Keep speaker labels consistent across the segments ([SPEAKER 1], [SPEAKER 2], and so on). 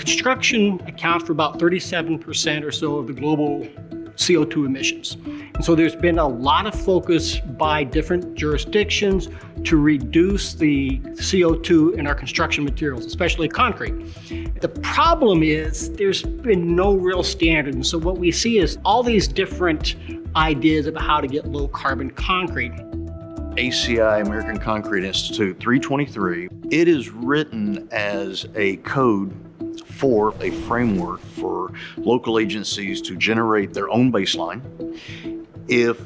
[SPEAKER 1] Construction accounts for about 37% or so of the global CO2 emissions. And so there's been a lot of focus by different jurisdictions to reduce the CO2 in our construction materials, especially concrete. The problem is there's been no real standard. And so what we see is all these different ideas about how to get low carbon concrete.
[SPEAKER 2] ACI, American Concrete Institute 323, it is written as a code for a framework for local agencies to generate their own baseline. If,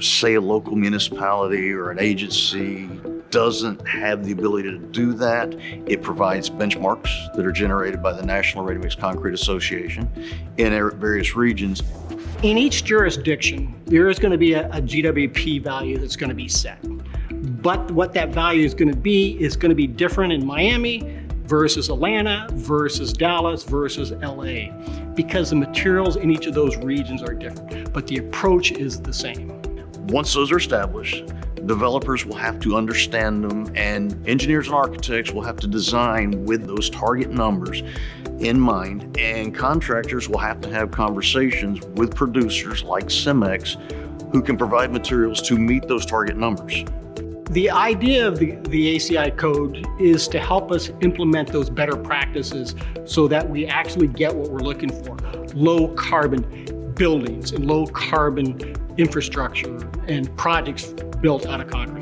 [SPEAKER 2] say, a local municipality or an agency doesn't have the ability to do that, it provides benchmarks that are generated by the National Ready-Mix Concrete Association in various regions.
[SPEAKER 1] In each jurisdiction, there is going to be a GWP value that's going to be set. But what that value is going to be different in Miami versus Atlanta versus Dallas versus LA, because the materials in each of those regions are different, but the approach is the same.
[SPEAKER 2] Once those are established, developers will have to understand them, and engineers and architects will have to design with those target numbers in mind, and contractors will have to have conversations with producers like Cemex who can provide materials to meet those target numbers.
[SPEAKER 1] The idea of the ACI code is to help us implement those better practices so that we actually get what we're looking for: low carbon buildings and low carbon infrastructure and projects built out of concrete.